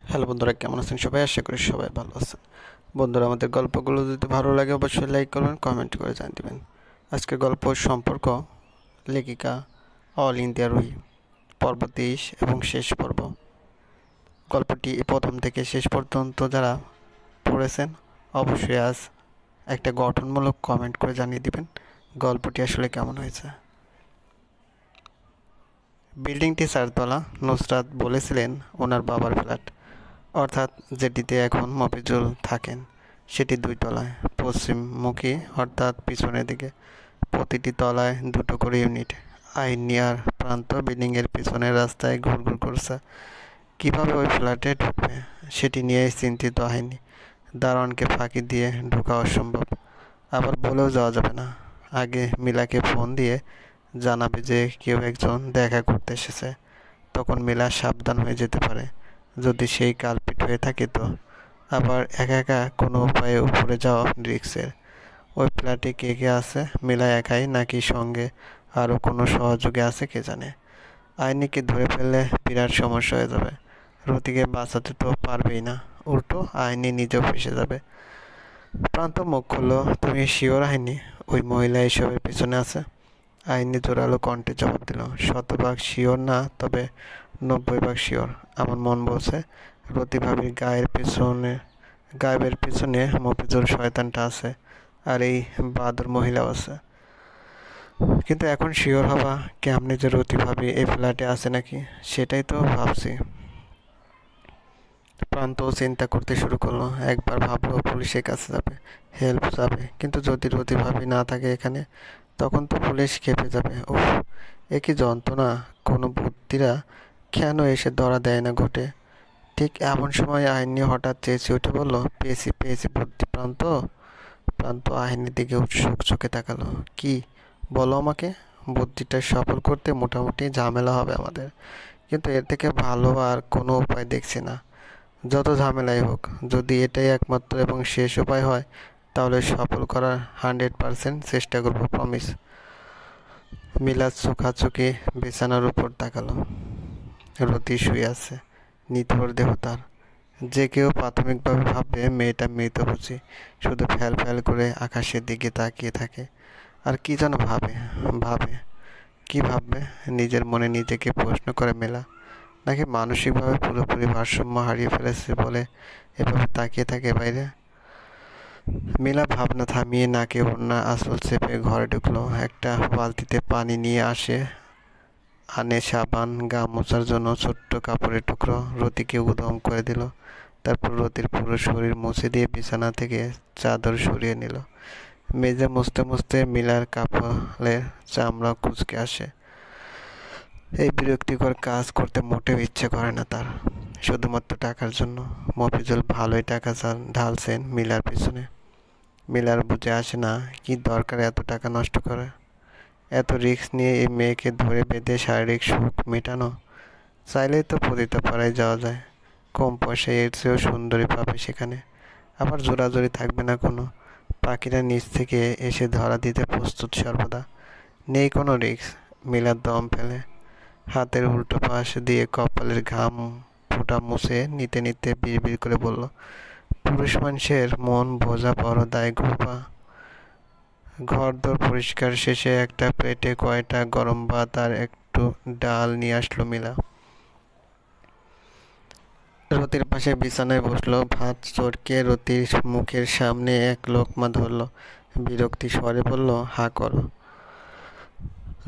Hello বন্ধুরা, কেমন আছেন সবাই? আশা করি সবাই ভালো আছেন। বন্ধুরা, আমাদের গল্পগুলো যদি ভালো লাগে অবশ্যই লাইক করবেন, কমেন্ট করে জানিয়ে দেবেন। আজকের গল্প সম্পর্ক লেখিকা অল ইন্ডিয়া রুহি, পর্ব 23 এবং শেষ পর্ব। গল্পটি প্রথম থেকে শেষ পর্যন্ত যারা পড়েছেন অবশ্যই আজ একটা গঠনমূলক কমেন্ট করে জানিয়ে দিবেন গল্পটি আসলে কেমন হয়েছে। বিল্ডিংটি 4 তলা। নুসরাত বলেছিলেন ওনার বাবার ফ্ল্যাট, অর্থাৎ যেটিতে এখন মফিজুল থাকেন, সেটি 2 তলায়, পশ্চিমমুখী, অর্থাৎ পিছনের দিকে। প্রতিটি তলায় 2টো করে ইউনিট। আইনি আর প্রান্ত বিল্ডিংয়ের পিছনের রাস্তায় ঘুরঘুর করছে। কীভাবে ওই ফ্ল্যাটে ঢুকবে সেটি নিয়েই চিন্তিত হয়নি। দারোয়ানকে ফাঁকি দিয়ে ঢোকা অসম্ভব, আবার বলেও যাওয়া যাবে না। আগে মিলাকে ফোন দিয়ে জানাবে যে কেউ একজন দেখা করতে এসেছে, তখন মিলা সাবধান হয়ে যেতে পারে। যদি সেই কালপিট হয়ে থাকে তো আবার একা একা কোনো উপায়ে উপরে যাওয়া রিস্কের। ওই ফ্ল্যাটে কে কে আছে, মিলা একাই নাকি সঙ্গে আরও কোনো সহযোগী আছে কে জানে। আইনিকে ধরে ফেললে বিরাট সমস্যা হয়ে যাবে। রতিকে বাঁচাতে তো পারবেই না, উল্টো আইনি নিজেও ফেসে যাবে। প্রান্ত মুখ খুললো, তুমি শিওর আইনি ওই মহিলা এসবের পিছনে আছে? আইনি জোরালো কণ্ঠে জবাব দিল, 100% শিওর না, তবে 90% শিওর। আমার মন বলছে রতি ভাবির গায়েবের পিছনে মফিজুল শয়তানটা আছে, আর এই বাদর মহিলাও আছে। কিন্তু এখন শিওর হবা কেমনি যে রতি ভাবি এই ফ্ল্যাটে আছে নাকি, সেটাই তো ভাবছি। প্রান্ত চিন্তা করতে শুরু করলো। একবার ভাবলো পুলিশের কাছে যাবে, হেল্প যাবে, কিন্তু যদি রতি ভাবি না থাকে এখানে, তখন তো পুলিশ খেপে যাবে। উফ, এ কি যন্ত্রণা! কোনো বুদ্ধিরা কেন এসে ধরা দেয় না ঘটে। ঠিক এমন সময় আইনি হঠাৎ চেঁচিয়ে উঠে বলল, পেয়েছি পেয়েছি বুদ্ধি। প্রান্ত প্রান্ত আইনের দিকে উৎসুক চোখে তাকালো। কি? বলো আমাকে। বুদ্ধিটা সফল করতে মোটামুটি ঝামেলা হবে আমাদের, কিন্তু এর থেকে ভালো আর কোনো উপায় দেখছি না। যত ঝামেলাই হোক, যদি এটাই একমাত্র এবং শেষ উপায় হয়, তাহলে সফল করার 100% চেষ্টা করবো, প্রমিস। মিলাদ চোখাচোখি বিছানার উপর তাকালো। রতি শুয়ে আছে, নিথর দেহ তার। যে কেউ প্রাথমিকভাবে ভাববে মেয়েটা মৃত বুঝি, শুধু ফ্যাল ফ্যাল করে আকাশের দিকে তাকিয়ে থাকে। আর কি যেন ভাবে ভাবে কি ভাববে? নিজের মনে নিজেকে প্রশ্ন করে মেলা। নাকি মানসিকভাবে পুরোপুরি ভারসাম্য হারিয়ে ফেলেছে বলে এভাবে তাকিয়ে থাকে বাইরে? মিলা ভাবনা থামিয়ে নাকে ওড়না আঁচল চেপে ঘরে ঢুকলো। একটা বালতিতে পানি নিয়ে আনে সাবান, গা মোছার জন্য ছোট্ট কাপড়ের টুকরো। রতিকে উদম করে দিল। তারপর রতির পুরো শরীর মুছে দিয়ে বিছানা থেকে চাদর সরিয়ে নিল। মেজে মুছতে মুছতে মিলার কপালের চামড়া কুঁচকে আসে। এই বিরক্তিকর কাজ করতে মোটেও ইচ্ছে করে না তার, শুধুমাত্র টাকার জন্য। মফিজুল ভালোই টাকা ঢালছেন মিলার পিছনে। মিলার বুঝে আসে না কি দরকার এত টাকা নষ্ট করা, এত রিস্ক নিয়ে এই মেয়েকে ধরে বেঁধে শারীরিক সুখ মেটানো। চাইলেই তো পতিতাপাড়ায় যাওয়া যায়, কম পয়সায় এর চেয়েও সুন্দরী পাবে সেখানে। আবার জোরাজোরি থাকবে না কোনো, পাখিরা নিচ থেকে এসে ধরা দিতে প্রস্তুত সর্বদা। নেই কোনো রিস্ক। মিলার দম ফেলে হাতের উল্টো পাশ দিয়ে কপালের ঘাম ফোঁটা মুছে নিতে নিতে বিড়বিড় করে বলল, পুরুষ মানুষের মন বোঝা বড় দায় গোপা। ঘরদোর পরিষ্কার শেষে একটা প্লেটে কয়টা গরম ভাত আর একটু ডাল নিয়ে আসলো মিলা। রতির পাশে বিছানায় বসলো। ভাত চটকে রতির মুখের সামনে এক লোকমা ধরলো। বিরক্তি স্বরে বলল, হা করো।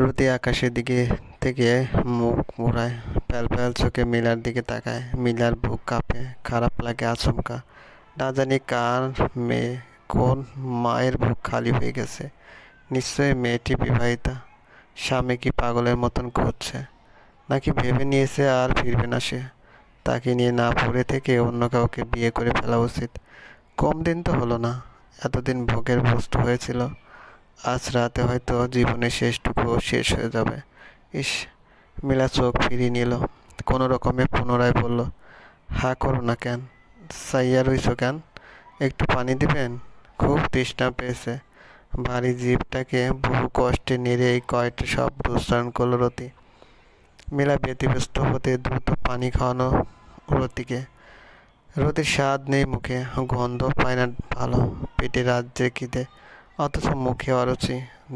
রতি আকাশের দিকে থেকে মুখ ঘোরায়, প্যাল প্যাল চোখে মিলার দিকে তাকায়। মিলার বুক কাঁপে, খারাপ লাগে আচমকা। না জানি কার মেয়ে, কোন মায়ের বুক খালি হয়ে গেছে। নিশ্চয়ই মেয়েটি বিবাহিতা। স্বামী কি পাগলের মতন খুঁজছে, নাকি ভেবে নিয়েছে আর ফিরবে না সে? তাকে নিয়ে না পড়ে থেকে অন্য কাউকে বিয়ে করে ফেলা উচিত। কম দিন তো হলো না, এতদিন ভোগের বস্তু হয়েছিল। আজ রাতে হয়তো জীবনের শেষটুকুও শেষ হয়ে যাবে। ইস! মিলা চোখ ফিরিয়ে নিল। কোনো রকমে পুনরায় বলল, হা করো না কেন? চাইয়া রইছ কেন? একটু পানি দিবেন? খুব তৃষ্ণা পেয়েছে। ভারী জিভটাকে বহু কষ্টে নেড়ে এই কয়টা শব্দ উচ্চারণ করল রতি। মিলা ব্যতিব্যস্ত হতে দ্রুত পানি খাওয়ানো রতিকে। রতির স্বাদ নেই মুখে, গন্ধ পায় না ভালো, পেটে রাজ্যের খিদে, অথচ মুখে অরুচি।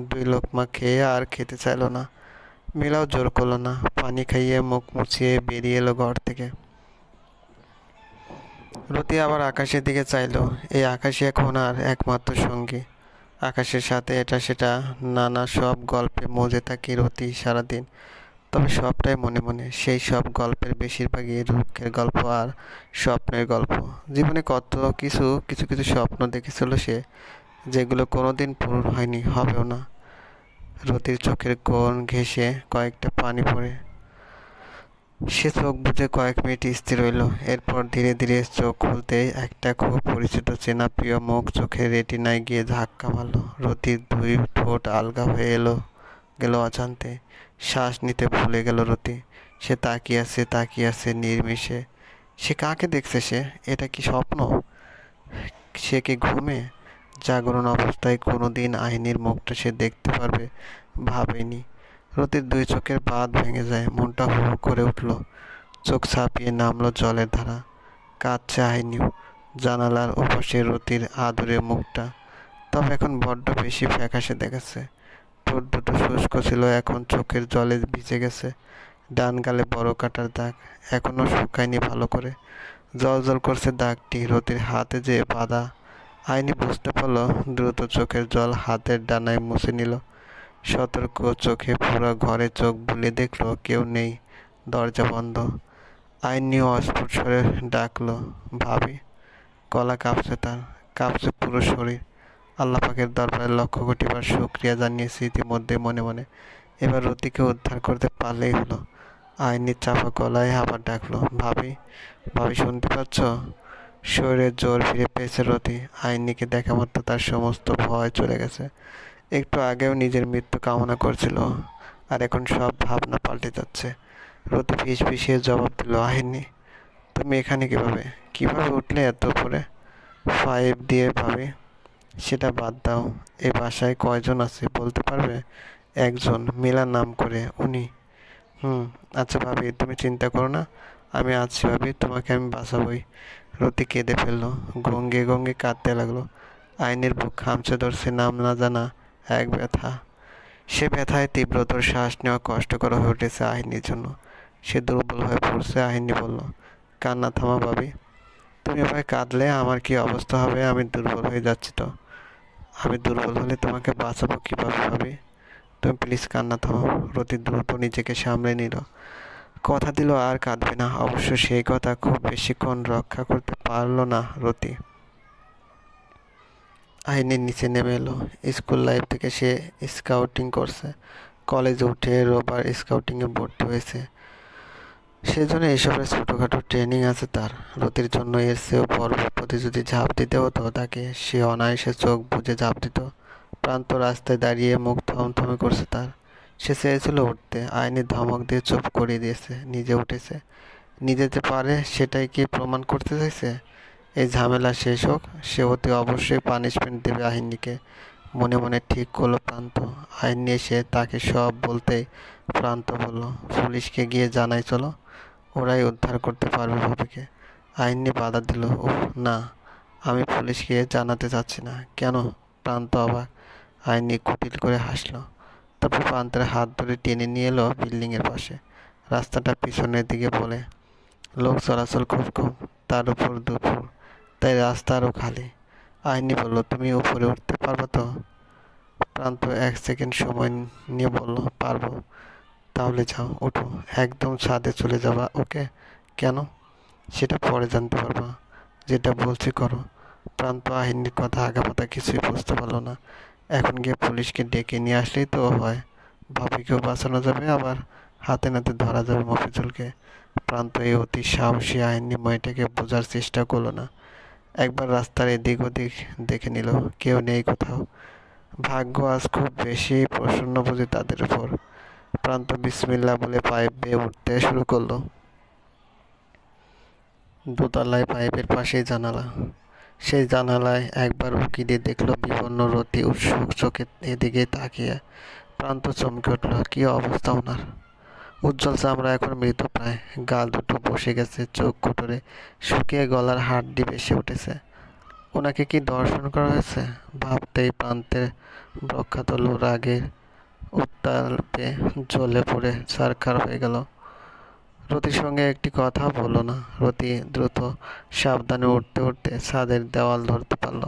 2 লোকমা খেয়ে আর খেতে চাইল না। মিলাও জোর করলো না, পানি খাইয়ে মুখ মুছিয়ে বেরিয়ে এলো ঘর থেকে। রতি আবার আকাশের দিকে চাইলো। এই আকাশই এখন আর একমাত্র সঙ্গী। আকাশের সাথে এটা সেটা নানা সব গল্পে মজে থাকি রতি সারাদিন। তবে সবটাই মনে মনে, সেই সব গল্পের বেশিরভাগই দুঃখের গল্প আর স্বপ্নের গল্প। জীবনে কত কিছু কিছু কিছু স্বপ্ন দেখেছিল সে, যেগুলো কোনোদিন পূরণ হয়নি, হবেও না। রতির চোখের কোণ ঘেঁষে কয়েকটা পানি পড়ে। সে চোখ বুজে কয়েক মিনিট স্থির রইল। এরপর ধীরে ধীরে চোখ খুলতেই একটা খুব পরিচিত চেনা প্রিয় মুখ চোখের রেটিনায় গিয়ে ধাক্কা মারল। রতির 2 ঠোঁট আলগা হয়ে গেল অজান্তে। শ্বাস নিতে ভুলে গেল রতি। সে তাকিয়ে আছে নির্মিষে। সে কাকে দেখছে সে? এটা কি স্বপ্ন? সে কি ঘুমে? জাগরণ অবস্থায় কোনোদিন আইনির মুখটা সে দেখতে পারবে ভাবেনি। রতির 2 চোখের বাঁধ ভেঙে যায়, মনটা হু হু করে উঠল। চোখ ছাপিয়ে নামলো জলের ধারা। কাঁদছে আইনিও। জানালার ওপাশে রতির আদুরে মুখটা, তবে এখন বড্ড বেশি ফ্যাকাশে দেখাচ্ছে। ঠোঁট দুটো শুষ্ক ছিল, এখন চোখের জলে ভিজে গেছে। ডান গালে বড় কাটার দাগ, এখনো শুকায়নি ভালো করে। জল করছে দাগটি, রতির হাতে যে বাঁধা। আইনি বুঝতে পারলো, দ্রুত চোখের জল হাতের ডানায় মুছে নিল। সতর্ক চোখে পুরো ঘরে চোখ বুলিয়ে দেখলো কেউ নেই, দরজা বন্ধ। আইনিও অস্ফুট স্বরে ডাকলো, ভাবি। গলা কাঁপছে তার, কাঁপছে পুরো শরীর। আল্লাহ পাকের দরবারে লক্ষ কোটিবার শুকরিয়া জানিয়েছি ইতিমধ্যে মনে মনে। এবার রতিকে উদ্ধার করতে পারলেই হলো। আইনি চাপা গলায় আবার ডাকলো, ভাবি। ভাবি শুনতে পাচ্ছ? শরীরের জোর ফিরে পেয়েছে রতি। আইনিকে দেখা মাত্র তার সমস্ত ভয় চলে গেছে। একটু আগেও নিজের মৃত্যু কামনা করছিল, আর এখন সব ভাবনা পাল্টে যাচ্ছে। রতি ফিসফিসিয়ে জবাব দিল, আইনি তুমি এখানে কিভাবে কিভাবে উঠলে এত উপরে? 5 দিয়ে ভাবি। সেটা বাদ দাও, এই বাসায় কয়জন আছে বলতে পারবে? একজন, মিলার নাম করে, উনি। আচ্ছা ভাবি, তুমি চিন্তা করো না, আমি আছি ভাবি, তোমাকে আমি বাঁচাবই। রতি কেঁদে ফেললো, গঙ্গে গঙ্গে কাঁদতে লাগলো। আইনের বুক খামচে ধরছে নাম না জানা এক ব্যথা। সে ব্যথায় তীব্রতর শ্বাস নেওয়া কষ্টকর হয়ে উঠেছে আইনির জন্য। সে দুর্বল হয়ে পড়ছে। আইনি বলল, কান্না থামা ভাবি। তুমি এভাবে কাঁদলে আমার কি অবস্থা হবে? আমি দুর্বল হয়ে যাচ্ছি তো। আমি দুর্বল হলে তোমাকে বাঁচাবো কীভাবে ভাবি? তুমি প্লিজ কান্না থামাও। রতি দ্রুত নিজেকে সামলে নিল। কথা দিল আর কাঁদবে না। অবশ্য সেই কথা খুব বেশিক্ষণ রক্ষা করতে পারল না রতি। আইনের নিচে নেমে এলো। স্কুল লাইফ থেকে সে স্কাউটিং করছে, কলেজে উঠে রোববার স্কাউটিংয়ে ভর্তি হয়েছে। সেজন্য এসবের ছোটোখাটো ট্রেনিং আছে তার। রতির জন্য এর চেয়েও বড় বিপদে যদি ঝাঁপ দিতে হতো তাকে, সে অনায়াসে চোখ বুজে ঝাঁপ দিত। প্রান্ত রাস্তায় দাঁড়িয়ে মুখ থমথমে করছে তার। সে চেয়েছিল উঠতে, আইনি ধমক দিয়ে চুপ করিয়ে দিয়েছে। নিজে উঠেছে, নিজে যে পারে সেটাই কি প্রমাণ করতে চাইছে? এই ঝামেলা শেষ হোক, সে অতি অবশ্যই পানিশমেন্ট দেবে আহিনীকে, মনে মনে ঠিক করলো প্রান্ত। আইনি এসে তাকে সব বলতেই প্রান্ত বলল, পুলিশকে গিয়ে জানাই চলো, ওরাই উদ্ধার করতে পারবে ভাবিকে। আইনি বাধা দিল, উফ না, আমি পুলিশকে জানাতে চাচ্ছি না। কেন? প্রান্ত অবাক। আইনি কুটিল করে হাসলো। তারপর প্রান্তের হাত ধরে টেনে নিয়ে এলো বিল্ডিংয়ের পাশে। রাস্তাটা পিছনের দিকে বলে, লোক চলাচল খুব কম, তার উপর দুপুর, তাই রাস্তা আরও খালি। আইনি বলল, তুমি উপরে উঠতে পারবে তো? প্রান্ত 1 সেকেন্ড সময় নিয়ে বলল, পারবো। তাহলে যাও, ওঠো, একদম ছাদে চলে যাবা। ওকে? কেন? সেটা পরে জানতে পারবা, যেটা বলছি করো। প্রান্ত আহিনীর কথা আগামাথা কিছুই বুঝতে পারলো না। এখন গিয়ে পুলিশকে ডেকে নিয়ে আসলেই তো হয়, ভাবিকেও বাঁচানো যাবে, আবার হাতে নাতে ধরা যাবে মফিজুলকে। প্রান্ত এই অতি সাহসী আইনি মেয়েটাকে বোঝার চেষ্টা করলো না। একবার রাস্তার এদিক ওদিক দেখে নিল, কেউ নেই কোথাও। ভাগ্য আজ খুব বেশি প্রসন্ন বুঝি তাদের উপর। প্রান্ত বিসমিল্লাহ বলে পাইপ বেয়ে উঠতে শুরু করলো। দোতলায় পাইপের পাশেই জানালা। সেই জানালায় একবার উঁকি দিয়ে দেখলো বিপন্ন রতি উৎসুক চোখে এদিকে তাকিয়ে। প্রান্ত চমকে উঠল, কি অবস্থা ওনার? উজ্জ্বল চামড়া এখন মৃতপ্রায়, গাল দুটো বসে গেছে, চোখ কোটরে শুকিয়ে গলার হাড্ডি ভেসে উঠেছে। ওনাকে কি দর্শন করা হয়েছে? ভাবতেই প্রান্তের বক্ষাতল রাগের উত্তাপে জ্বলে পড়ে ছারখার হয়ে গেল। রতির সঙ্গে একটি কথা বলল না। রতি দ্রুত সাবধানে উঠতে উঠতে ছাদের দেওয়াল ধরতে পারল।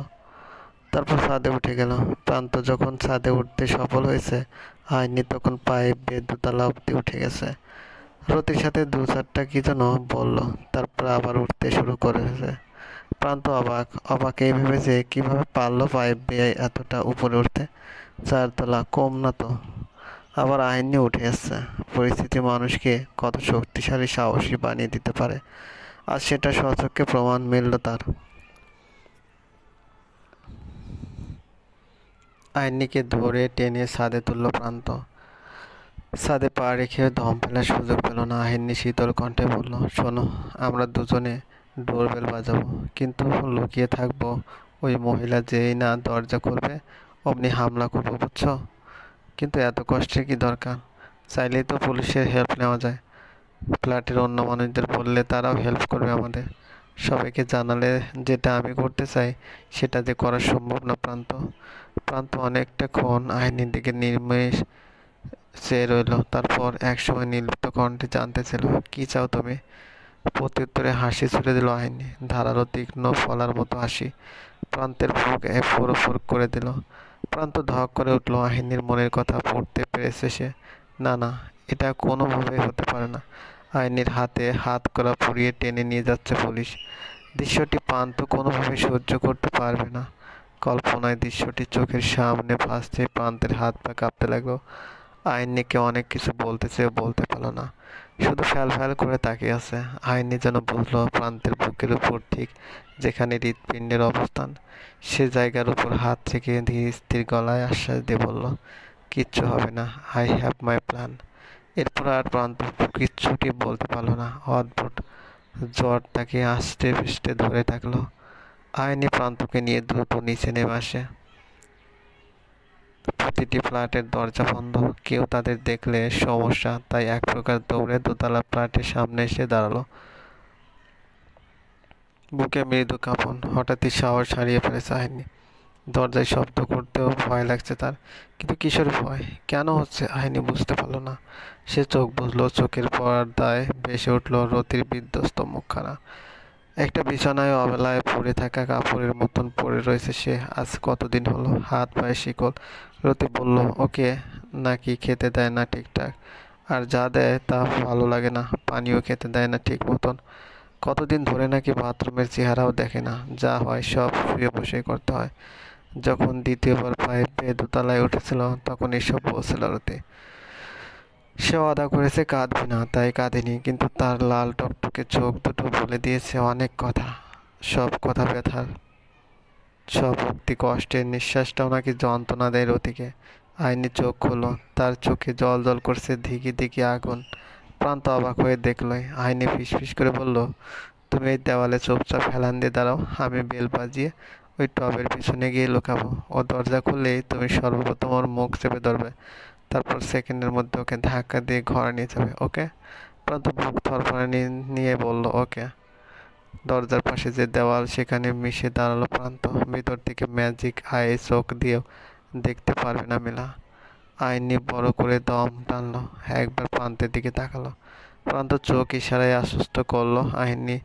তারপর ছাদে উঠে গেল। প্রান্ত যখন ছাদে উঠতে সফল হয়েছে, আইনি তখন পাইপ বেয়ে দোতলা অব্দি উঠে গেছে। রতির সাথে দু চারটা কি যেন বলল, তারপর আবার উঠতে শুরু করেছে। প্রান্ত অবাক অবাক এই ভেবেছে কিভাবে পারলো পাইপ বেয়ে এতটা উপরে উঠতে। 4 তলা কম না তো। আবার আইনি উঠে এসছে। পরিস্থিতি মানুষকে কত শক্তিশালী সাহসী বানিয়ে দিতে পারে, আর সেটা স্বচক্ষে প্রমাণ মিলল তার। আইনিকে ধরে টেনে ছাদে তুলল প্রান্ত। ছাদে পা রেখে দম ফেলার সুযোগ পেল না। আহিনী শীতল কণ্ঠে বলল, শোনো, আমরা দুজনে ডোরবেল বাজাবো, কিন্তু লুকিয়ে থাকবো। ওই মহিলা যেই না দরজা খুলবে অমনি হামলা করবো, বুঝছো? কিন্তু এত কষ্টের কি দরকার? চাইলেই তো পুলিশের হেল্প নেওয়া যায়। ফ্ল্যাটের অন্য মানুষদের বললে তারাও হেল্প করবে আমাদের। সবাইকে জানালে যেটা আমি করতে চাই সেটা যে করা সম্ভব না। প্রান্ত প্রান্ত অনেকটাক্ষণ আইনির দিকে নির্মেষ চেয়ে রইল। তারপর একসময় নির্লিপ্ত কণ্ঠে জানতে ছিল, কি চাও তুমি? প্রত্যুত্তরে হাসি ছুড়ে দিল আইনি, ধারালো তীক্ষ্ণ ফলার মতো হাসি। প্রান্তের বুক ফোর করে দিল। প্রান্ত ধক করে উঠল। আহিনীর মনের কথা পড়তে পেরেছে সে। না না, এটা কোনোভাবেই হতে পারে না। আইনির হাতে হাত করা পুড়িয়ে টেনে নিয়ে যাচ্ছে পুলিশ। দৃশ্যটি প্রান্ত কোনোভাবেই সহ্য করতে পারবে না। কল্পনায় দৃশ্যটি চোখের সামনে ভাসতে প্রান্তের হাত পা কাঁপতে লাগলো। আইনিকে অনেক কিছু বলতে চেয়ে বলতে পারল না, শুধু ফ্যাল ফ্যাল করে তাকিয়ে আছে। আইনি যেন বুঝলো প্রান্তের বুকের উপর ঠিক যেখানে হৃৎপিণ্ডের অবস্থান, সে জায়গার উপর হাত থেকে ধীর স্থির গলায় আশ্বাস দিয়ে বলল, কিচ্ছু হবে না, আই হ্যাভ মাই প্ল্যান। এরপর আর প্রান্ত কিচ্ছুটি বলতে পারলো না। অদ্ভুত জ্বর তাকে আষ্টে পৃষ্ঠে ধরে থাকলো। আইনি প্রান্তকে নিয়ে দ্রুত নিচে নেমে আসে। প্রতিটি ফ্ল্যাটের দরজা বন্ধ, কেউ তাদের দেখলে সমস্যা, তাই এক প্রকার দৌড়ে দোতলা ফ্ল্যাটের সামনে এসে দাঁড়ালো। বুকে মৃদু কাঁপন, হঠাৎই সাহস হারিয়ে ফেলেছে আইনি। দরজায় শব্দ করতেও ভয় লাগছে তার, কিন্তু কিশোর ভয় কেন হচ্ছে আইনি বুঝতে পারলো না। সে চোখ বুঝলো, চোখের পর্দায় ভেসে উঠল রতির বিধ্বস্ত মুখখানা। একটা বিছানায় অবেলায় পড়ে থাকা কাপড়ের মতন পড়ে রয়েছে সে। আজ কতদিন হলো, হাত পায়ে শিকল। রতি বলল, ওকে নাকি খেতে দেয় না ঠিকঠাক, আর যা দেয় তা ভালো লাগে না, পানিও খেতে দেয় না ঠিক মতন। কতদিন ধরে নাকি বাথরুমের চেহারাও দেখে না, যা হয় সব শুয়ে বসে করতে হয়। যখন দ্বিতীয়বার পাইপ বেয়ে দোতলায় উঠেছিল তখন এসব বলছিল রতি। সে আদা করেছে কাঁদবে না, তাই কাঁদেনি, কিন্তু তার লাল টকটকে চোখ দুটো বলে দিয়েছে অনেক কথা। সব কথা ব্যথার, সব ভক্তি কষ্টের। নিঃশ্বাসটাও নাকি যন্ত্রণা দেয় রতিকে। আইনি চোখ খুলল, তার চোখে জল জল করছে ধিকি ধিকি আগুন। প্রান্ত অবাক হয়ে দেখলই। আইনি ফিসফিস করে বলল, তুমি এই দেওয়ালে চুপচাপ হেলান দিয়ে দাঁড়াও, আমি বেল বাজিয়ে ওই টবের পিছনে গিয়ে লুকাবো। ও দরজা খুললেই তুমি সর্বপ্রথম ওর মুখ চেপে ধরবে, তারপর সেকেন্ডের মধ্যে ওকে ধাক্কা দিয়ে ঘরে নিয়ে যাবে, ওকে? প্রান্ত বুক থরফরে নিয়ে বলল, ওকে। দরজার পাশে যে দেওয়াল সেখানে মিশে দাঁড়ালো প্রান্ত। ভিতর থেকে ম্যাজিক আই চোখ দিয়েও দেখতে পারবে না মিলা। আইনি বড় করে দম টানলো, একবার প্রান্তের দিকে তাকালো। প্রান্ত চোখ ইশারায় আশ্বস্ত করলো। আইনি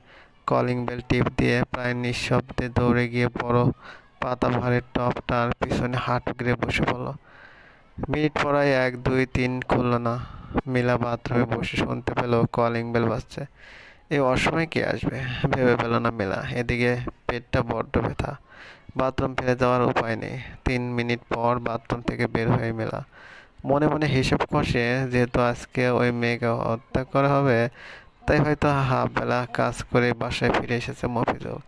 কলিং বেল টিপ দিয়ে প্রায় নিঃশব্দে দৌড়ে গিয়ে বড় পাতা ভারের টপটার পিছনে হাঁটু গেড়ে বসে পড়ল। মিনিট পড়ায় 1 2 3 খুলল না। মিলা বাথরুমে বসে শুনতে পেল কলিং বেল বাজছে। এই অসময়ে কে আসবে ভেবে পেল না মিলা। এদিকে পেটটা বড্ড ব্যথা, বাথরুম ফেলে যাওয়ার উপায় নেই। 3 মিনিট পর বাথরুম থেকে বের হয়ে মেলা মনে মনে হিসেব কষে, যেহেতু আজকে ওই মেয়েকে হত্যা করা হবে, তাই হয়তো হাফ বেলা কাজ করে বাসায় ফিরে এসেছে মফিজুল।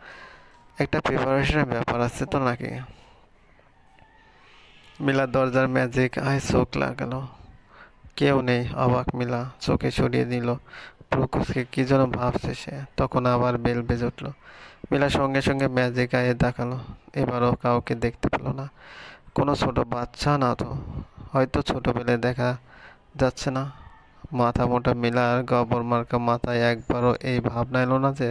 একটা প্রিপারেশনের ব্যাপার আছে তো নাকি। মিলা দরজার ম্যাজিক আয় চোখ লাগালো, কেউ নেই। অবাক মিলা চোখে সরিয়ে দিল, প্রকুশকে কি যেন ভাবছে সে। তখন আবার বেল বেজে উঠল। মিলা সঙ্গে সঙ্গে ম্যাজিক আয়ে দেখালো, এবারও কাউকে দেখতে পেল না। কোনো ছোট বাচ্চা না তো, হয়তো ছোটবেলায় দেখা যাচ্ছে না। মাথা মোটা মিলা আর গবর মার্কা মাথায় একবারও এই ভাবনা এলো না যে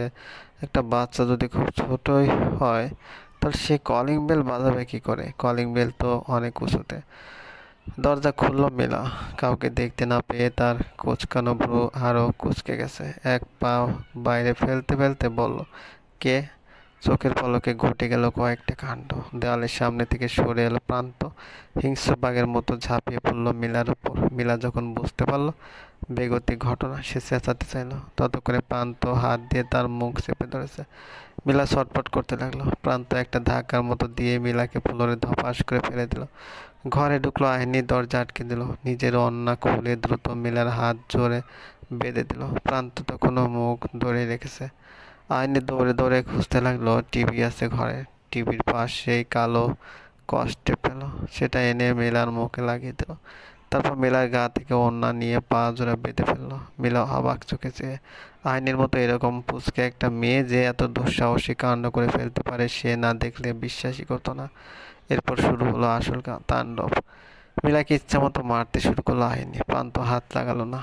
একটা বাচ্চা যদি খুব ছোটই হয় তাহলে সে কলিং বেল বাজাবে কি করে? কলিং বেল তো অনেক উঁচুতে। দরজা খুলল মিলা। কাউকে দেখতে না পেয়ে তার কোঁচকানো ভ্রু আরও কুঁচকে গেছে। এক পা বাইরে ফেলতে ফেলতে বলল, কে? চোখের পলকে ঘটে গেল কয়েকটা কাণ্ড। দেওয়ালের সামনে থেকে সরে এলো প্রান্ত। হিংস্র বাঘের মতো ঝাঁপিয়ে পড়ল মিলার উপর। মিলা যখন বুঝতে পারল বেগতিক ঘটনা, সে চেঁচাতে চাইল। ততক্ষণে প্রান্ত হাত দিয়ে তার মুখ চেপে ধরেছে। মিলা ছটফট করতে লাগলো। প্রান্ত একটা ধাক্কার মতো দিয়ে মিলাকে ফ্লোরে ধপাস করে ফেলে দিল। ঘরে ঢুকলো আইনি, দরজা আটকে দিল। নিজের অন্না খুলে দ্রুত মিলার হাত জোরে বেঁধে দিল। প্রান্ত তখনও মুখ ধরে রেখেছে। আইনি দৌড়ে দৌড়ে খুঁজতে লাগলো টিভি আছে ঘরে। টিভির পাশেই কালো কষ্টে পেল, সেটা এনে মিলার মুখে লাগিয়ে দিল। তারপর মিলার গা থেকে ওড়না নিয়ে পা জোড়া বেঁধে ফেললো। মিলা অবাক চোখে চেয়ে। আইনের মতো এরকম পুচকে একটা মেয়ে যে এত দুঃসাহসী কাণ্ড করে ফেলতে পারে সে না দেখলে বিশ্বাসই করতো না। এরপর শুরু হলো আসল তাণ্ডব। মিলাকে ইচ্ছা মতো মারতে শুরু করলো আইনি। প্রান্ত হাত লাগালো না,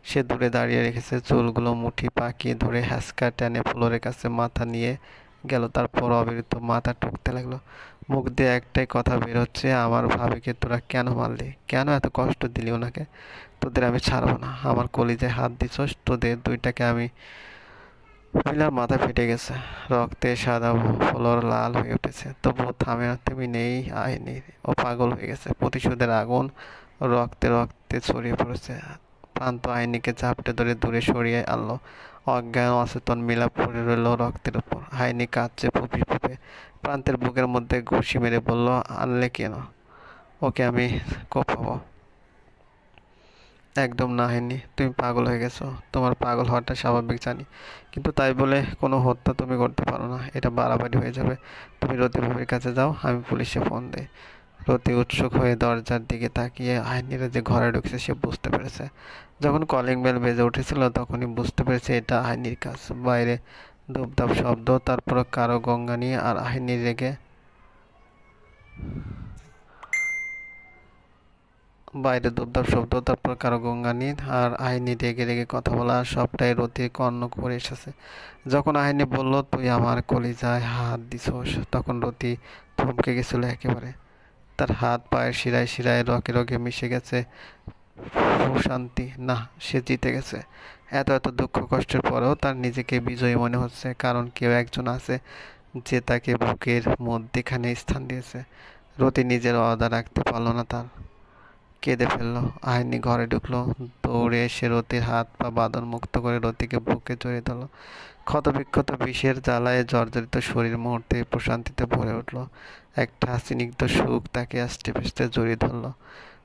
সে দূরে দাঁড়িয়ে রেখেছে। চুলগুলো মুঠি পাকিয়ে ধরে হ্যাঁচকা টেনে ফ্লোরের কাছে মাথা নিয়ে গেল। তারপর অবিরত মাথা টুকতে লাগলো। মুখ দিয়ে একটাই কথা বের হচ্ছে, আমার ভাবিকে তোরা কেন মারলি? কেন এত কষ্ট দিলি ওনাকে? তোদের আমি ছাড়বো না। আমার কলিজায় হাত দিছস, তোদের দুইটাকে আমি। মিলার মাথা ফেটে গেছে, রক্তে সাদা ফ্লোর লাল হয়ে উঠেছে। তবুও থামে না। তুমি নেই আইনি, ও পাগল হয়ে গেছে। প্রতিশোধের আগুন রক্তে রক্তে ছড়িয়ে পড়েছে। প্রান্ত আইনিকে চাপটে ধরে দূরে সরিয়ে আনলো। অজ্ঞান অচেতন মিলা পড়ে রইল রক্তের উপর। আইনি কাঁদছে ফুঁপি ফুঁপে। প্রান্তের বুকের মধ্যে ঘুষি মেরে বলল, আনলে কেন? ওকে আমি কোপাবো। একদম না আইনি, তুমি পাগল হয়ে গেছো। তোমার পাগল হওয়াটা স্বাভাবিক জানি, কিন্তু তাই বলে কোনো হত্যা তুমি করতে পারো না। এটা বাড়াবাড়ি হয়ে যাবে। তুমি রতি ভাবির কাছে যাও, আমি পুলিশে ফোন দেই। রতি উৎসুক হয়ে দরজার দিকে তাকিয়ে আইনিরা যে ঘরে ঢুকছে সে বুঝতে পেরেছে। যখন কলিং বেল বেজে উঠেছিল তখনই বুঝতে পেরেছে এটা আইনির কাজ। বাইরে ধূপধাপ শব্দ, তারপর কারো গঙ্গা নিয়ে আর আইনি রেগে। বাইরে ধূপধাপ শব্দ, তারপর কারো গঙ্গানি আর আইনি রেগে রেগে কথা বলা, সবটাই রতির কর্ণ করে এসেছে। যখন আইনি বলল, তুই আমার কলিজায় হাত দিছস, তখন রতি থমকে গেছিল একেবারে। তার হাত পায়ের শিরায় শিরায় রগে রগে মিশে গেছে প্রশান্তি। না, সে জিতে গেছে। এত এত দুঃখ কষ্টের পরেও তার নিজেকে বিজয়ী মনে হচ্ছে, কারণ কেউ একজন আছে যে তাকে বুকের মধ্যেখানে স্থান দিয়েছে। রতি নিজের অদা রাখতে পারল না, তার কেঁদে ফেললো। আইনি ঘরে ঢুকলো। দৌড়ে এসে রতির হাত পা বাঁধন মুক্ত করে রতিকে বুকে জড়িয়ে ধরল। ক্ষতবিক্ষত বিষের জ্বালায় জর্জরিত শরীর মুহূর্তে প্রশান্তিতে ভরে উঠল। একটা স্নিগ্ধ সুখ তাকে আস্তে পিষ্টে জড়িয়ে ধরল।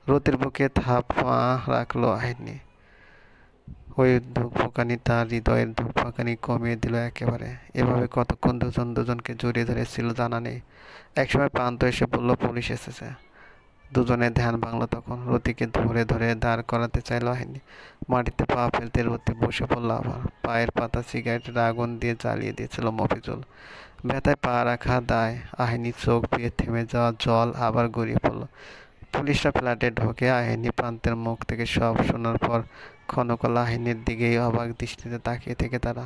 রতির বুকে থাপা রাখলো আইনি। ওই ধূপকানি তার হৃদয়ের ধূপকানি কমিয়ে দিল একেবারে। এভাবে কতক্ষণ দুজন দুজনকে জড়িয়ে ধরেছিল জানা নেই। একসময় প্রান্ত এসে বলল, পুলিশ এসেছে। দুজনের ধ্যান ভাঙল তখন। রতিকে ধরে ধরে দাঁড় করাতে চাইল আইনি। মাটিতে পা ফেলতে রতি বসে পড়ল আবার। পায়ের পাতা সিগারেটের আগুন দিয়ে জ্বালিয়ে দিয়েছিল মফিজুল। ব্যথায় পা রাখা দায়। আইনি চোখ দিয়ে থেমে যাওয়া জল আবার গড়িয়ে পড়ল। পুলিশরা ফ্ল্যাটে ঢোকে। আইনি প্রান্তের মুখ থেকে সব শোনার পর ক্ষণকাল আইনির দিকেই অবাক দৃষ্টিতে তাকিয়ে থেকে তারা।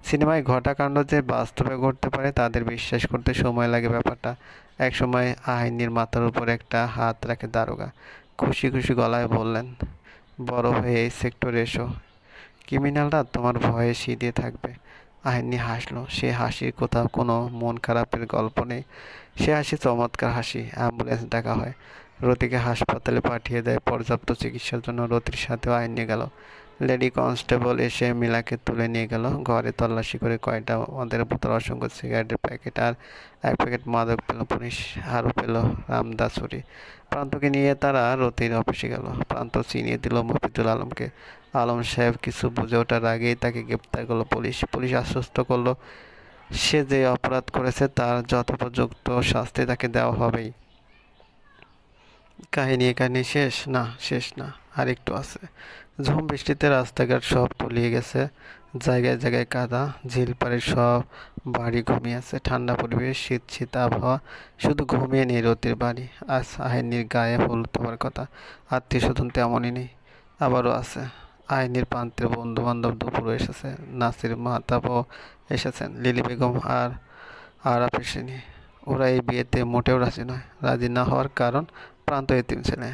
সিনেমায় ঘটা কাণ্ড যে বাস্তবে ঘটতে পারে তাদের বিশ্বাস করতে সময় লাগে ব্যাপারটা। একসময় আইনির মাথার উপর একটা হাত রাখে দারোগা। খুশি খুশি গলায় বললেন, বড় হয়ে এই সেক্টরে এসো, ক্রিমিনালরা তোমার ভয়ে সিঁধিয়ে থাকবে। আইনি হাসলো। সে হাসির কোথাও কোনো মন খারাপের গল্প নেই। সে হাসি চমৎকার হাসি। অ্যাম্বুলেন্স ডাকা হয়, রতিকে হাসপাতালে পাঠিয়ে দেয় পর্যাপ্ত চিকিৎসার জন্য। রতির সাথেও আইনি গেল। লেডি কনস্টেবল এসে মিলাকে তুলে নিয়ে গেল। ঘরে তল্লাশি করে কয়টা মদের বোতল, অসংখ্য সিগারেটের প্যাকেট আর এক প্যাকেট মাদক পেল পুলিশ। আরও পেল রামদাসুরি। প্রান্তকে নিয়ে তারা রতির অফিসে গেল। প্রান্ত চিনিয়ে দিল মফিজুল আলমকে। আলম সাহেব কিছু বুঝে ওঠার আগেই তাকে গ্রেপ্তার করলো পুলিশ। পুলিশ আশ্বস্ত করলো সে যে অপরাধ করেছে তার যথোপযুক্ত শাস্তি তাকে দেওয়া হবেই। কাহিনী এখানে শেষ? না, শেষ না, আর একটু আছে। ঝুম বৃষ্টিতে রাস্তাঘাট সব তলিয়ে গেছে। জায়গায় জায়গায় কাদা। ঝিল পাড়ের সব বাড়ি ঘুমিয়ে আছে। ঠান্ডা পরিবেশ, শীত শীত আবহাওয়া। শুধু ঘুমিয়ে নেই রতির বাড়ি। আজ আইনির গায়ে হলুদ হওয়ার কথা। আত্মীয় স্বজন তেমনই নেই। আবারও আছে, আইনির প্রান্তের বন্ধু বান্ধব দুপুরও এসেছে, নাসির মাহতাবও এসেছেন, লিলি বেগম আর আরাফ এসেনি। ওরা এই বিয়েতে মোটেও রাজি নয়। রাজি না হওয়ার কারণ প্রান্ত এতিম ছেলে।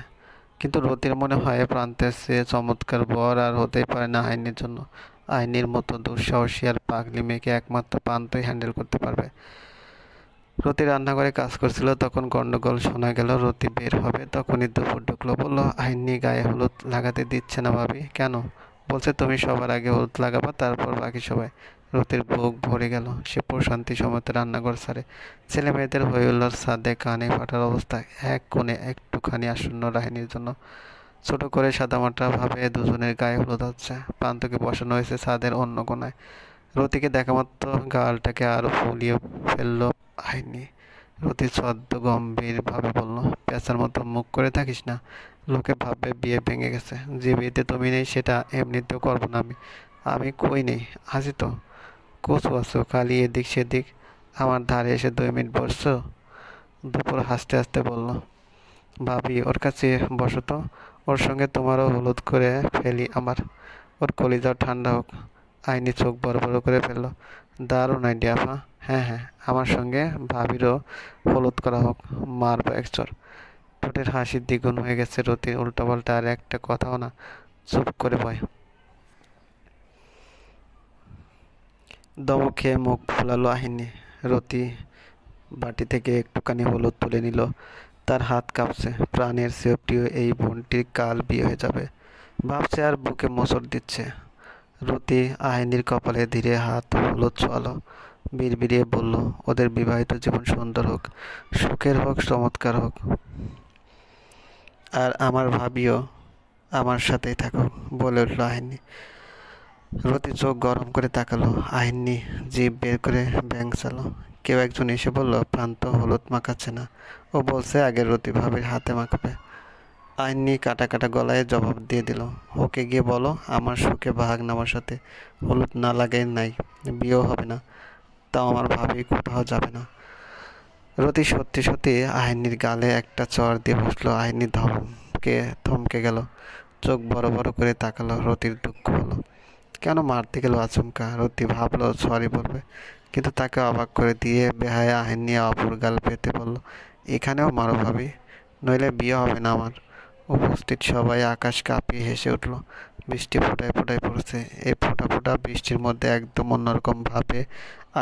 কিন্তু রতির মনে হয় প্রান্তের চেয়ে চমৎকার বর আর হতেই পারে না আইনির জন্য। আইনির মতো দুঃসাহসী আর পাগলি মেয়েকে একমাত্র প্রান্তই হ্যান্ডেল করতে পারবে। রতি রান্নাঘরে কাজ করছিল, তখন গন্ডগোল শোনা গেল। রতি বের হবে তখনই দুপুর ঢুকলো। বলল, আইনি গায়ে হলুদ লাগাতে দিচ্ছে না ভাবি। কেন? বলছে তুমি সবার আগে হলুদ লাগাবা, তারপর বাকি সবাই। রতির বুক ভরে গেল। সে প্রশান্তি সমতে রান্নাঘর ছাড়ে। ছেলে মেয়েদের হইহুল্লোড় ছাদে কানে ফাটার অবস্থা। এক কোণে একটুখানি আসন্ন রাহিনীর জন্য ছোট করে সাদামাটা ভাবে দুজনের গায়ে হলুদ হচ্ছে। প্রান্তকে বসানো হয়েছে ছাদের অন্য কোণায়। রতিকে দেখামাত্র গালটাকে আরো ফুলিয়ে ফেললো আইনি। রতি ছদ্ম গম্ভীর ভাবে বলল, পেঁচার মতো মুখ করে থাকিস না, লোকে ভাববে বিয়ে ভেঙে গেছে। যে বিয়েতে তুমি নেই সেটা এমনিতেও করবো না আমি। আমি কই নেই, আছি তো। কচু আছো, খালি এদিক সেদিক আমার ধারে এসে 2 মিনিট বসছো। দুপুর হাসতে হাসতে বলল, ভাবি ওর কাছে বসো তো, ওর সঙ্গে তোমারও হলুদ করে ফেলি আমার, ওর কলিজাও ঠান্ডা হোক। আইনি চোখ বড় বড় করে ফেললো। দারুণ আইডিয়া আপা। হ্যাঁ হ্যাঁ, আমার সঙ্গে ভাবিরও হলুদ করা হোক, মারবো এক চড়। ঠোঁটের হাসি দ্বিগুণ হয়ে গেছে রতির। উল্টাপাল্টা আর একটা কথাও না, চুপ করে ভয়। দমক খেয়ে মুখ ফুলালো আহিনী। রতি বাটি থেকে একটুখানি হলুদ তুলে নিল। তার হাত কাঁপছে। প্রাণের চেয়েও প্রিয় এই বোনটির কাল বিয়ে হয়ে যাবে ভাবছে, আর বুকে মোচড় দিচ্ছে। রতি আহিনীর কপালে ধীরে হাত হলুদ ছোঁয়ালো। বিড়বিড়িয়ে বলল, ওদের বিবাহিত জীবন সুন্দর হোক, সুখের হোক, চমৎকার হোক। আর আমার ভাবিও আমার সাথেই থাকুক, বলে উঠল আহিনী। রতি চোখ গরম করে তাকালো। আহিনী জিভ বের করে ব্যাংচালো। কেউ একজন এসে বলল, প্রান্ত হলুদ মাখাচ্ছে না, ও বলছে আগে রতি ভাবির হাতে মাখাবে। আইনি কাটা কাটা গলায় জবাব দিয়ে দিল, ওকে গিয়ে বলো আমার সুখে ভাগ নেওয়ার সাথে হলুদ না লাগাই নাই, বিয়েও হবে না, তাও আমার ভাবি কোথাও যাবে না। রতি সত্যি সত্যি আহিনীর গালে একটা চড় দিয়ে বসলো। আহিনী থমকে গেল, চোখ বড় বড় করে তাকালো। রতির দুঃখ হলো। কেন মারতে গেল আচমকা? রতি ভাবলো সরি বলবে, কিন্তু তাকে অবাক করে দিয়ে বেহায়া আহিনী অপর গাল পেতে বলল, এখানেও মারো ভাবি, নইলে বিয়ে হবে না আমার। উপস্থিত সবাই আকাশ কাঁপিয়ে হেসে উঠল। বৃষ্টি ফোঁটায় ফোঁটায় পড়ছে। এই ফোঁটা ফোঁটা বৃষ্টির মধ্যে একদম অন্যরকম ভাবে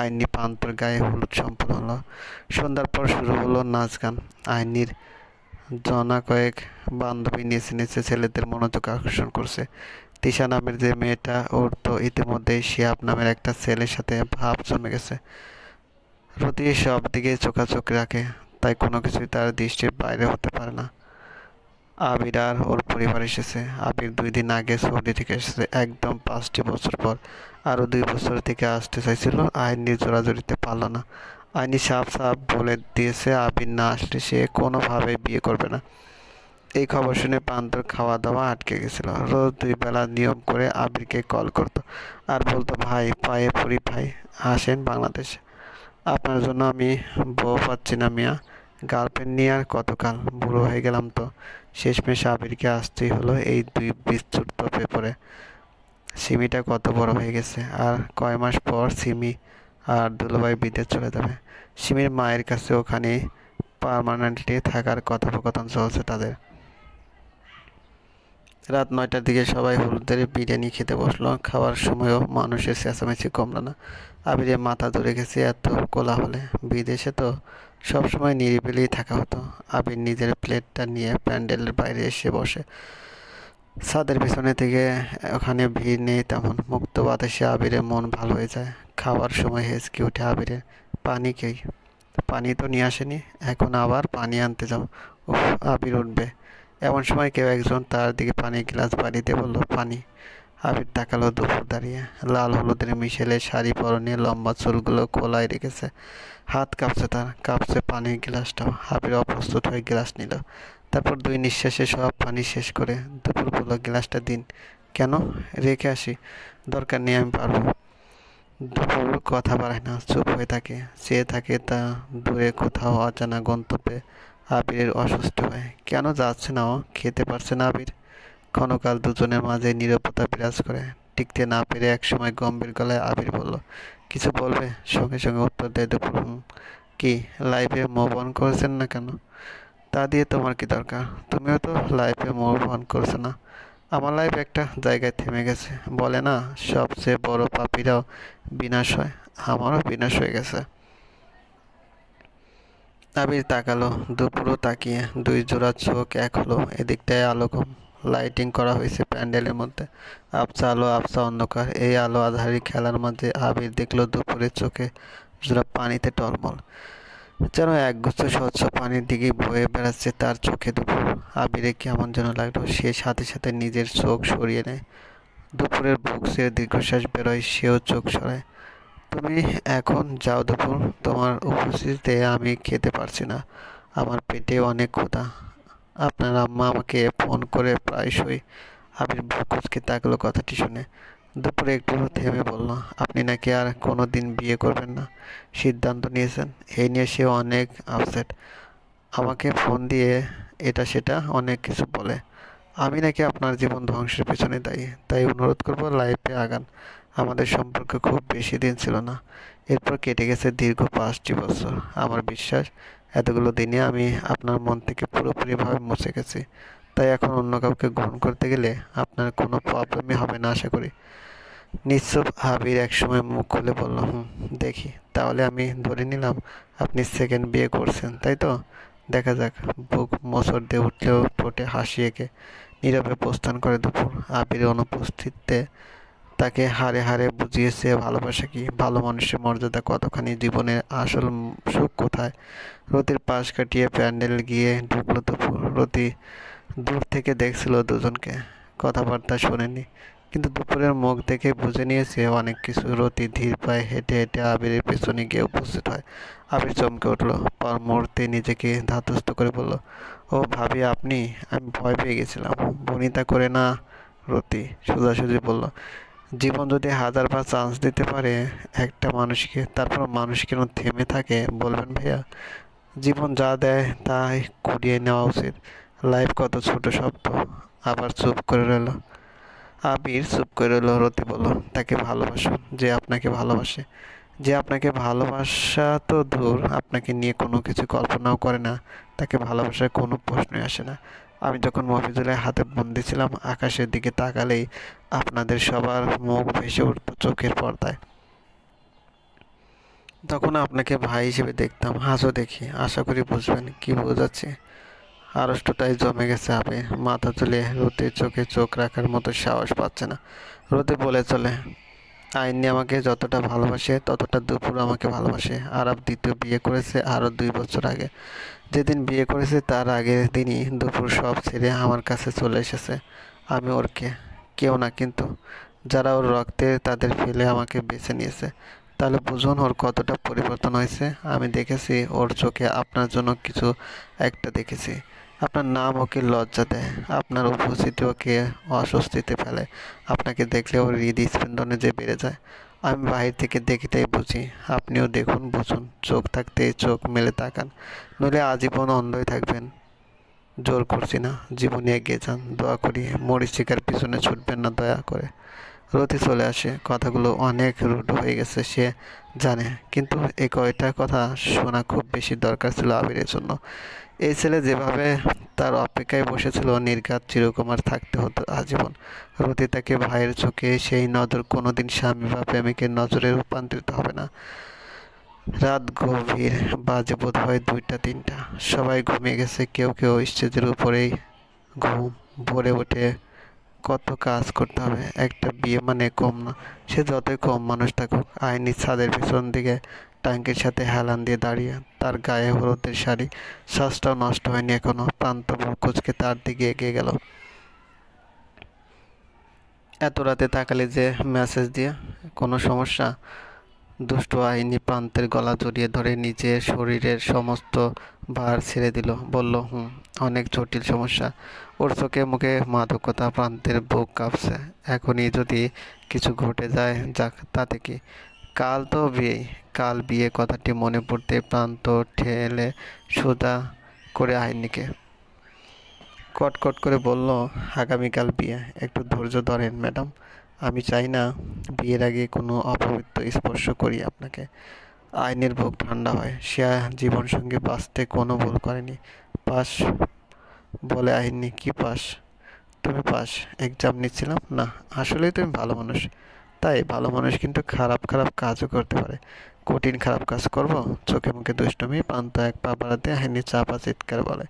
আইনি পান্তর গায়ে হলুদ সম্পন্ন হলো। সন্ধ্যার পর শুরু হলো নাচ গান। আইনির জনা কয়েক বান্ধবী নেচে নেচে ছেলেদের মনোযোগ আকর্ষণ করছে। তিশা নামের যে মেয়েটা, ওর তো ইতিমধ্যেই শিহাব নামের একটা ছেলের সাথে ভাব জমে গেছে। রতি সব দিকে চোখাচোখ রাখে, তাই কোনো কিছুই তার দৃষ্টির বাইরে হতে পারে না। আবির আর ওর পরিবার এসেছে। আবির 2 দিন আগে সৌদি থেকে এসেছে, একদম 5টি বছর পর। আরও 2 বছর থেকে আসতে চাইছিল, আইনি জোরাজুরিতে পারল না। আইনি সাফ সাফ বলে দিয়েছে আবির না আসলে সে কোনোভাবে বিয়ে করবে না। এই খবর শুনে প্রান্তর খাওয়া দাওয়া আটকে গেছিল। রোজ 2 বেলা নিয়ম করে আবিরকে কল করতো আর বলতো, ভাই পায়ে পড়ি ভাই, আসেন বাংলাদেশে, আপনার জন্য আমি বউ পাচ্ছি না মিয়া, গার্লফ্রেন্ড নিয়ে আর কতকাল, বুড়ো হয়ে গেলাম তো। শেষমেশ আবিরকে আসতেই হলো এই 2 বিচ্ছুত পেপরে। সিমিটা কত বড় হয়ে গেছে, আর কয় মাস পর সিমি আর দুলাভাই বিদেশ চলে যাবে। সিমির মায়ের কাছে ওখানে পার্মানেন্টলি থাকার কথোপকথন চলছে তাদের। রাত 9টার দিকে সবাই হলুদের বিরিয়ানি খেতে বসলো। খাওয়ার সময়ও মানুষের চেঁচামেচি কমলো না। আবিরের মাথা ধরে গেছে এত কোলাহলে। বিদেশে তো সবসময় নিরিবিলি থাকা হতো। আবির নিজের প্লেটটা নিয়ে প্যান্ডেলের বাইরে এসে বসে। ছাদের পিছনে থেকে ওখানে ভিড় নেই তেমন। মুক্ত বাতাসে আবিরের মন ভালো হয়ে যায়। খাওয়ার সময় হেঁচকি উঠে আবিরের, পানি কেই, পানি তো নিয়ে আসেনি, এখন আবার পানি আনতে যাও। উফ, আবির উঠবে এমন সময় কেউ একজন তার দিকে পানির গ্লাস বাড়িয়ে দিয়ে বলল, পানি। আবির তাকালো। দুপুর দাঁড়িয়ে, লাল হলুদের মিশেলে শাড়ি পরনে, লম্বা চুলগুলো খোলায় রেখেছে। হাত কাঁপছে তার, কাঁপছে পানির গ্লাসটাও। আবির অপ্রস্তুত হয়ে গ্লাস নিল। তারপর 2 নিঃশ্বাসে সব পানি শেষ করে দুপুর বলল, গ্লাসটা দিন। কেন? রেখে আসি। দরকার নেই, আমি পারবো। দুপুর কথা বাড়ায় না, চুপ হয়ে থাকে, চেয়ে থাকে তা দূরে কোথাও অজানা গন্তব্যে। আবিরের অসুস্থ হয়। কেন যাচ্ছে না ও? খেতে পারছে না আবির? ক্ষণকাল দুজনের মাঝে নীরবতা বিরাজ করে। টিকতে না পেরে একসময় গম্ভীর গলায় আবির বলল, কিছু বলবে? সঙ্গে সঙ্গে উত্তর দেয় দুপুর, কি লাইফে মুভ অন করেছেন না কেন? তা দিয়ে তোমার কি দরকার? তুমিও তো লাইফে মুভ অন করছো না। আমার লাইফ একটা জায়গায় থেমে গেছে। বলে না, সবচেয়ে বড় পাপীরাও বিনাশ হয়, আমারও বিনাশ হয়ে গেছে। আবির তাকালো, দুপুরও তাকিয়ে। দুই জোড়া চোখ এক হলো। এদিকটায় আলো কম, লাইটিং করা হয়েছে প্যান্ডেলের মধ্যে। আবছা আলো, আবছা অন্ধকার। এই আলো আধারি খেলার মাঝে আবির দেখলো দুপুরের চোখে জোড়া পানিতে টলমল, যেন একগুচ্ছ স্বচ্ছ পানির দিকে বয়ে বেড়াচ্ছে তার চোখে দুপুর। আবিরে কেমন যেন লাগলো। সে সাথে সাথে নিজের চোখ সরিয়ে নেয়। দুপুরের বুক ছেড়ে দীর্ঘশ্বাস বেরোয়, সেও চোখ সরায়। তুমি এখন যাও দুপুর, তোমার উপস্থিতিতে আমি খেতে পারছি না, আমার পেটে অনেক ক্ষুধা। আপনার আম্মা আমাকে ফোন করে প্রায়শই। আবির বুক কুঁচকে তাকলো কথাটি শুনে। দুপুরে একটু থেমে বলল, আপনি নাকি আর কোনো দিন বিয়ে করবেন না সিদ্ধান্ত নিয়েছেন। এই নিয়ে সে অনেক আপসেট। আমাকে ফোন দিয়ে এটা সেটা অনেক কিছু বলে। আমি নাকি আপনার জীবন ধ্বংসের পেছনে দায়ী। তাই অনুরোধ করবো লাইফে আগান। আমাদের সম্পর্ক খুব বেশি দিন ছিল না, এরপর কেটে গেছে দীর্ঘ 5টি বছর। আমার বিশ্বাস এতগুলো দিনে আমি আপনার মন থেকে পুরোপুরিভাবে মুছে গেছি। তাই এখন অন্য কাউকে গ্রহণ করতে গেলে আপনার কোনো প্রবলেমই হবে না আশা করি। নিশ্চুপ আবির একসময় মুখ খুলে বলল, দেখি তাহলে। আমি ধরে নিলাম আপনি সেকেন্ড বিয়ে করছেন, তাই তো? দেখা যাক। বুক মোচড় দিয়ে উঠলেও ঠোঁটে হাসি এঁকে নীরবে প্রস্থান করে দুপুর। আবিরের অনুপস্থিতিতে তাকে হাড়ে হাড়ে বুঝিয়েছে ভালোবাসা কি, ভালো মানুষের মর্যাদা কতখানি, জীবনের আসল সুখ কোথায়। রতির পাশ কাটিয়ে প্যান্ডেল গিয়ে ঢুকলো দুপুর। রতি দূর থেকে দেখছিল দুজনকে, কথাবার্তা শোনেনি, কিন্তু দুপুরের মুখ দেখে বুঝে নিয়েছে অনেক কিছু। রতি ধীর পায়ে হেঁটে হেঁটে আবিরের পেছনে গিয়ে উপস্থিত হয়। আবির চমকে উঠলো, পর মুহূর্তে নিজেকে ধাতস্থ করে বলল, ও ভাবি আপনি? আমি ভয় পেয়ে গেছিলাম। বনিতা করে না। রতি সোজাসুজি বলল, জীবন যদি 1000বার চান্স দিতে পারে একটা মানুষকে, তারপর মানুষ কেন থেমে থাকে বলবেন ভাইয়া? জীবন যা দেয় তাই কুড়িয়ে নেওয়া উচিত। লাইফ কত ছোট শব্দ। আবার চুপ করে রইল আবির। চুপ করে রইল। রতি বলল, তাকে ভালোবাসুন যে আপনাকে ভালোবাসে। যে আপনাকে ভালোবাসা তো দূর, আপনাকে নিয়ে কোনো কিছু কল্পনাও করে না, তাকে ভালোবাসার কোনো প্রশ্নই আসে না। আমি যখন মফিজুলের হাতে বন্দি ছিলাম, আকাশের দিকে তাকালেই আপনাদের সবার মুখ ভেসে উঠত চোখের পর্দায়। তখন আপনাকে ভাই হিসেবে দেখতাম, আজও দেখি। আশা করি বুঝবেন কি বোঝাচ্ছি। আড়ষ্টটাই জমে গেছে আবে। মাথা তুলে রতির চোখে চোখ রাখার মতো সাহস পাচ্ছে না। রতি বলে চলে, আইনি আমাকে যতটা ভালোবাসে ততটা দুপুর আমাকে ভালোবাসে। আরব দ্বিতীয় বিয়ে করেছে আরও 2 বছর আগে। যেদিন বিয়ে করেছে তার আগের দিনই দুপুর সব ছেড়ে আমার কাছে চলে এসেছে। আমি ওর কেউ না, কিন্তু যারা ওর রক্তে তাদের ফেলে আমাকে বেছে নিয়েছে। তাহলে বুঝুন ওর কতটা পরিবর্তন হয়েছে। আমি দেখেছি ওর চোখে আপনার জন্য কিছু একটা দেখেছি। আপনার নাম ওকে লজ্জা দেয়, আপনার উপস্থিতি ওকে অস্বস্তিতে ফেলে। আপনাকে দেখলে ওর হৃদস্পন্দনে যে বেড়ে যায়। আমি বাহির থেকে দেখি তাই বুঝি। আপনিও দেখুন, বুঝুন। চোখ থাকতে চোখ মেলে তাকান, নইলে আজীবন অন্ধই থাকবেন। জোর করছি না, জীবনে এগিয়ে যান। দোয়া করি মরীচিকার পিছনে ছুটবেন না দয়া করে। রতি চলে আসে। কথাগুলো অনেক রুড হয়ে গেছে সে জানে, কিন্তু এই কয়টা কথা শোনা খুব বেশি দরকার ছিল আবিরের জন্য। এই ছেলে যেভাবে তার অপেক্ষায় বসেছিল, নির্ঘাত চিরকুমার থাকতে হতো আজীবন। রতি তাকে ভাইয়ের চোখে সেই নজর কোনোদিন স্বামী বা প্রেমিকের নজরে রূপান্তরিত হবে না। রাত গভীর, বাজে বোধ হয় 2টা-3টা। সবাই ঘুমিয়ে গেছে। কেউ কেউ স্টেজের উপরেই ঘুম ভরে ওঠে। কত কাজ করতে হবে, একটা বিয়ে মানে কম না। সে যতই কম মানুষ থাকুক। আইনি ছাদের পিছন দিকে ট্যাঙ্কের সাথে হেলান দিয়ে দাঁড়িয়ে, তার গায়ে হলুদের শাড়ি, শ্বাসটাও নষ্ট হয়নি এখনো। প্রান্ত কুচকে তার দিকে এগিয়ে গেল। এত রাতে তাকালে যে মেসেজ দিয়ে, কোনো সমস্যা? দুষ্টু আইনি প্রান্তের গলা জড়িয়ে ধরে নিজের শরীরের সমস্ত ভার ছেড়ে দিল। বলল, অনেক জটিল সমস্যা। ওর চোখে মুখে মাদকতা। প্রান্তের বুক কাঁপছে। এখনই যদি কিছু ঘটে যায়, যাক, তাতে কি? কাল তো বিয়ে। কাল বিয়ে কথাটি মনে পড়তে প্রান্ত ঠেলে সোজা করে আইনিকে কটকট করে বলল, আগামীকাল বিয়ে, একটু ধৈর্য ধরেন ম্যাডাম। আমি চাই না বিয়ের আগে কোনো অপবিত্র স্পর্শ করি আপনাকে। আইনের বুক ঠান্ডা হয়। সে জীবনসঙ্গী বাঁচতে কোনো ভুল করেনি। পাস বলে আইনি, কি পাস? তুমি পাস? এক্সাম নিচ্ছিলাম না। আসলেই তুমি ভালো মানুষ। তাই ভালো মানুষ কিন্তু খারাপ খারাপ কাজও করতে পারে। কঠিন খারাপ কাজ করব? চোখে মুখে দুষ্টুমি। প্রান্ত এক পা বাড়াতে আইনি চাপা চিৎকার বলে,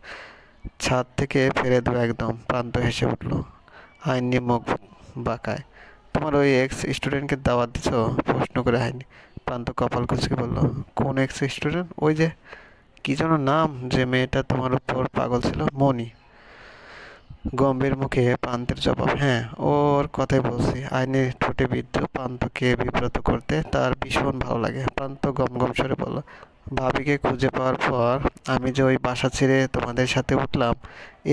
ছাদ থেকে ফেলে দেবো একদম। প্রান্ত হেসে উঠল। আইনি মুখ বাঁকায়। তোমার ওই এক্স স্টুডেন্টকে দাওয়াত দিছো? প্রশ্ন করে আইনি। প্রান্ত কপাল কুঁচকে বলল, কোন এক্স স্টুডেন্ট? ওই যে কি যেন নাম, যে মেয়েটা তোমার উপর পাগল ছিল, মনি। গম্ভীর মুখে প্রান্তের জবাব, হ্যাঁ, ওর কথাই বলছি। আইনের ঠোঁটে বিদ্ধ। প্রান্তকে বিব্রত করতে তার ভীষণ ভালো লাগে। প্রান্ত গমগম স্বরে বলল, ভাবিকে খুঁজে পাওয়ার পর আমি যে ওই বাসা ছেড়ে তোমাদের সাথে উঠলাম,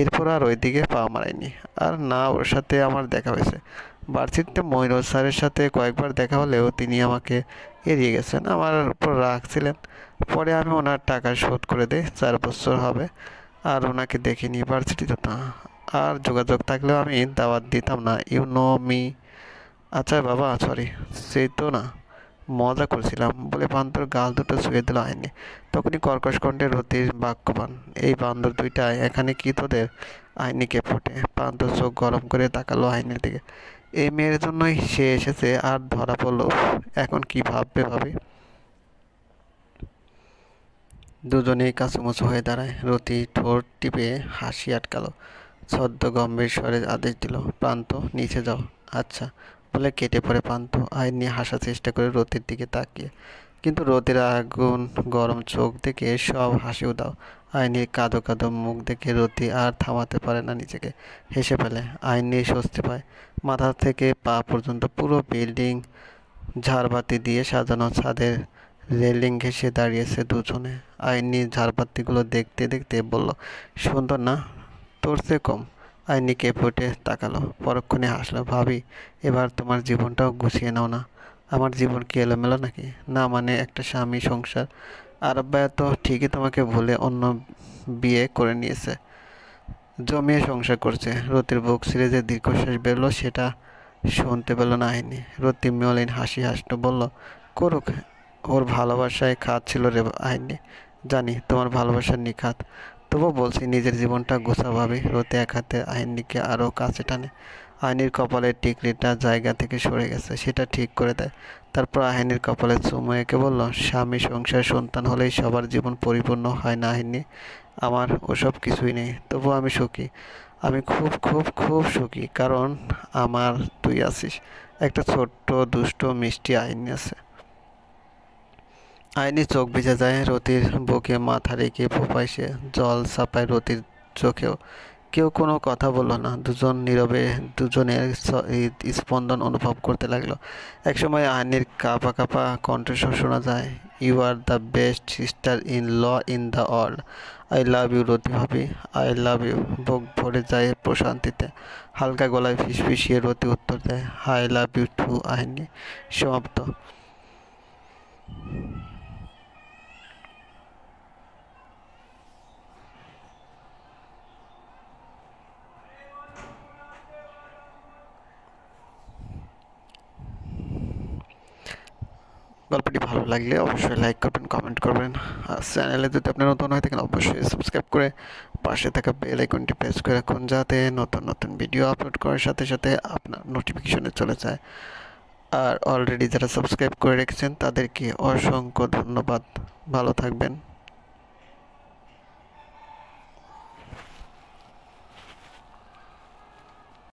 এরপর আর ওই দিকে পা মারাইনি। আর না ওর সাথে আমার দেখা হয়েছে। ভার্সিটিতে মইনুল স্যারের সাথে কয়েকবার দেখা হলেও তিনি আমাকে এড়িয়ে গেছেন। আমার উপর রাগ ছিলেন। পরে আমি ওনার টাকা শোধ করে দিই। 4 বছর হবে আর ওনাকে দেখিনি ভার্সিটিতে না। আর যোগাযোগ থাকলেও আমি দাওয়াত দিতাম না। You know me. আচ্ছা বাবা, সরি। সেই তো না, মজা করছিলাম বলে প্রান্তর গাল দুটো ছুঁয়ে দিল আইনি। তখনই কর্কশ কণ্ঠে রতির বাক্যবান, এই বান্দর দুইটা এখানে কি তোদের? আইনিকে ফোটে। প্রান্ত চোখ গরম করে তাকালো আইনের দিকে। এই মেয়ের জন্যই সে এসেছে আর ধরা পড়লো। এখন কি ভাববে ভাবি? দুজনেই কাঁচুমুচু হয়ে দাঁড়ায়। রতি ঠোঁট টিপে হাসি আটকালো। ছদ্ম গম্ভীর স্বরে আদেশ দিল, প্রান্ত নিচে যাও। আচ্ছা বলে কেটে পড়ে প্রান্ত। আইনি হাসার চেষ্টা করে রতির দিকে তাকিয়ে, কিন্তু রতির আগুন গরম চোখ দেখে সব হাসি উদাও। আইনির কাঁদো কাঁদো মুখ দেখে রতি আর থামাতে পারে না নিজেকে। হেসে ফেলে। আইনি স্বস্তি পায়। মাথা থেকে পা পর্যন্ত পুরো বিল্ডিং ঝাড়বাতি দিয়ে সাজানো। ছাদের রেলিং ঘেঁষে দাঁড়িয়েছে দুজনে। আইনি ঝাড়বাতিগুলো দেখতে দেখতে বলল, সুন্দর না? তোর চেয়ে কম। আইনি কেঁপে তাকালো। পরক্ষণে হাসলো। ভাবি, এবার তোমার জীবনটাও গুছিয়ে নাও না। আমার জীবন কি এলোমেলো নাকি? না মানে একটা স্বামী, সংসার। আর আব্বা তো ঠিকই তোমাকে ভুলে অন্য বিয়ে করে নিয়েছে, জমিয়ে সংসার করছে। রতির বুক ছিঁড়ে যে দীর্ঘশ্বাস বেরোলো সেটা শুনতে পেল না আইনি। রতি মলিন হাসি হাসলো, বলল, করুক, ওর ভালোবাসায় খাত ছিল রে আইনি। জানি তোমার ভালোবাসার নিখাত, তবুও বলছি নিজের জীবনটা গোছাভাবে। রতি এক হাতে আইনিকে আরও কাছে টানে। আইনির কপালের টিকলিটা জায়গা থেকে সরে গেছে, সেটা ঠিক করে দেয়। তারপর আইনির কপালে চুমু এঁকে বলল, স্বামী, সংসার, সন্তান হলেই সবার জীবন পরিপূর্ণ হয় না আইনি। আমার ওসব কিছুই নেই, তবুও আমি সুখী। আমি খুব খুব খুব সুখী, কারণ আমার তুই আছিস। একটা ছোট্ট দুষ্ট মিষ্টি আইনি আছে। আইনি চোখ ভিজে যায়। রতির বুকে মাথা রেখে ফোঁপায় সে। জল ছাপায় রতির চোখেও। কেউ কোনো কথা বলল না। দুজন নীরবে দুজনের স্পন্দন অনুভব করতে লাগলো। একসময় আইনির কাঁপা কাঁপা কণ্ঠস্বর শোনা যায়, you are the best sister in law in the world. I love you Rati bhabhi, I love you. বুক ভরে যায় প্রশান্তিতে। হালকা গলায় ফিসফিসিয়ে রতি উত্তর দেয়, আই লাভ ইউ টু আইনি। সমাপ্ত। গল্পটি ভালো লাগলে অবশ্যই লাইক করবেন, কমেন্ট করবেন। আর চ্যানেলে যদি আপনি নতুন হয়ে থাকেন অবশ্যই সাবস্ক্রাইব করে পাশে থাকা বেল আইকনটি প্রেস করে রাখুন, যাতে নতুন নতুন ভিডিও আপলোড করার সাথে সাথে আপনার নোটিফিকেশনে চলে যায়। আর অলরেডি যারা সাবস্ক্রাইব করে রেখেছেন তাদেরকে অসংখ্য ধন্যবাদ। ভালো থাকবেন।